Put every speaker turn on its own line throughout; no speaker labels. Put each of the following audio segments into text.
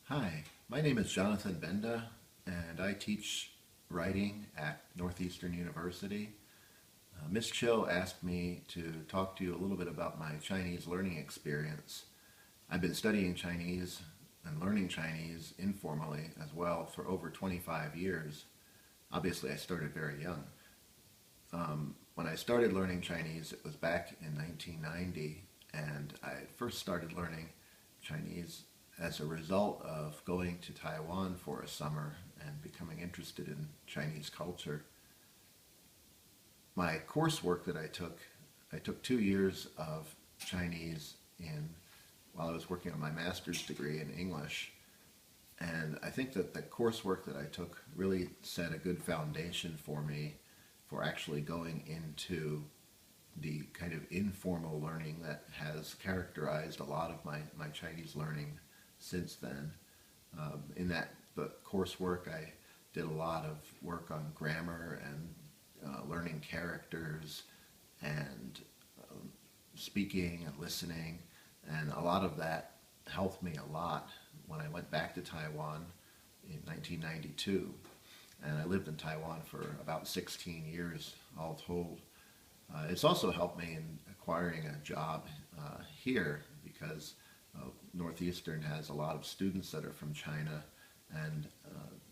Hi, my name is Jonathan Benda, and I teach writing at Northeastern University. Ms. Cho asked me to talk to you a little bit about my Chinese learning experience. I've been studying Chinese and learning Chinese informally as well for over 25 years. Obviously, I started very young. When I started learning Chinese, it was back in 1990, and I first started learning Chinese as a result of going to Taiwan for a summer and becoming interested in Chinese culture. My coursework that I took 2 years of Chinese in while I was working on my master's degree in English. And I think that the coursework that I took really set a good foundation for me for actually going into the kind of informal learning that has characterized a lot of my Chinese learning since then. In that the coursework, I did a lot of work on grammar and learning characters and speaking and listening, and a lot of that helped me a lot when I went back to Taiwan in 1992. And I lived in Taiwan for about 16 years, all told. It's also helped me in acquiring a job here because Northeastern has a lot of students that are from China, and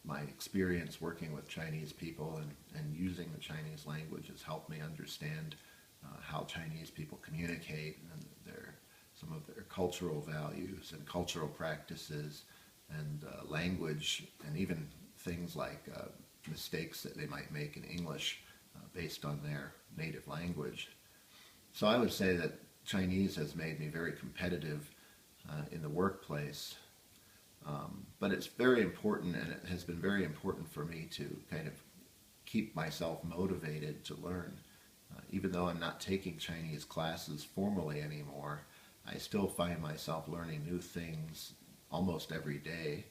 my experience working with Chinese people and using the Chinese language has helped me understand how Chinese people communicate and some of their cultural values and cultural practices and language, and even things like mistakes that they might make in English based on their native language. So I would say that Chinese has made me very competitive in the workplace, but it's very important, and it has been very important for me to kind of keep myself motivated to learn. Even though I'm not taking Chinese classes formally anymore, I still find myself learning new things almost every day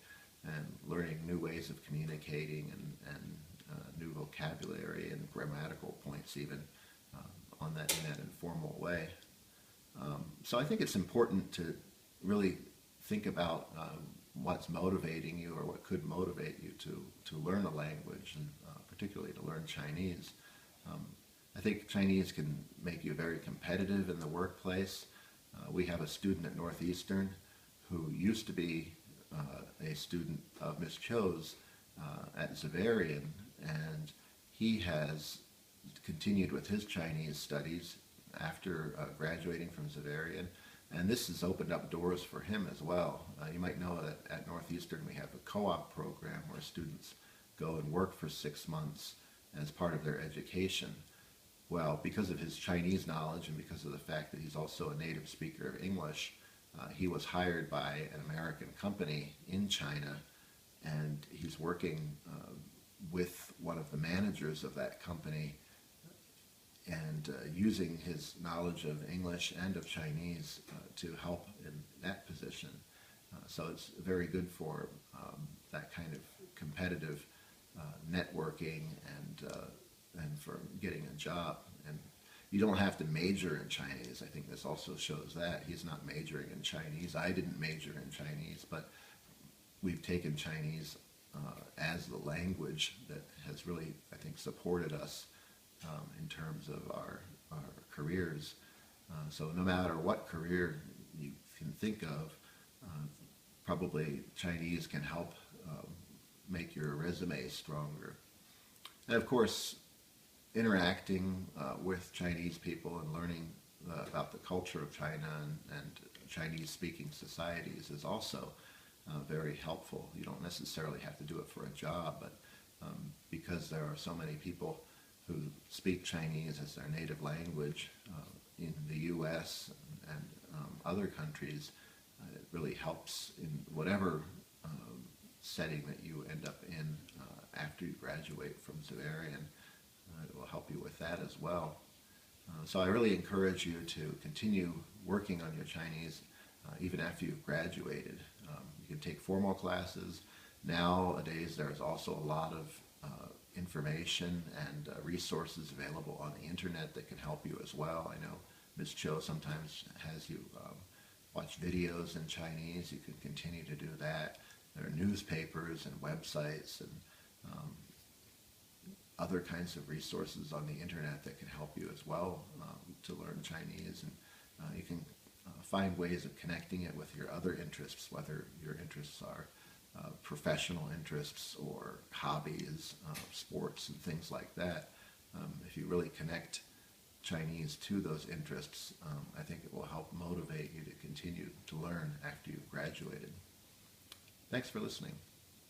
and learning new ways of communicating and new vocabulary and grammatical points even in that informal way. So I think it's important to really think about what's motivating you or what could motivate you to learn a language, and particularly to learn Chinese. I think Chinese can make you very competitive in the workplace. We have a student at Northeastern who used to be a student of Miss Cho's at Xaverian, and he has continued with his Chinese studies after graduating from Xaverian, and this has opened up doors for him as well. You might know that at Northeastern we have a co-op program where students go and work for 6 months as part of their education. Well, because of his Chinese knowledge and because of the fact that he's also a native speaker of English, he was hired by an American company in China, and he's working with one of the managers of that company and using his knowledge of English and of Chinese to help in that position. So it's very good for that kind of competitive networking and for getting a job. And you don't have to major in Chinese. I think this also shows that. He's not majoring in Chinese. I didn't major in Chinese, but we've taken Chinese as the language that has really, I think, supported us in terms of our careers. So no matter what career you can think of, probably Chinese can help make your resume stronger. And of course, interacting with Chinese people and learning about the culture of China and Chinese-speaking societies is also very helpful. You don't necessarily have to do it for a job, but because there are so many people who speak Chinese as their native language in the U.S. and other countries, it really helps in whatever setting that you end up in after you graduate from Xaverian. It will help you with that as well. So I really encourage you to continue working on your Chinese even after you've graduated. You can take formal classes. Nowadays there's also a lot of information and resources available on the internet that can help you as well. I know Ms. Cho sometimes has you watch videos in Chinese. You can continue to do that. there are newspapers and websites and other kinds of resources on the internet that can help you as well to learn Chinese. And you can find ways of connecting it with your other interests, whether your interests are professional interests or hobbies, sports and things like that. If you really connect Chinese to those interests, I think it will help motivate you to continue to learn after you've graduated. Thanks for listening.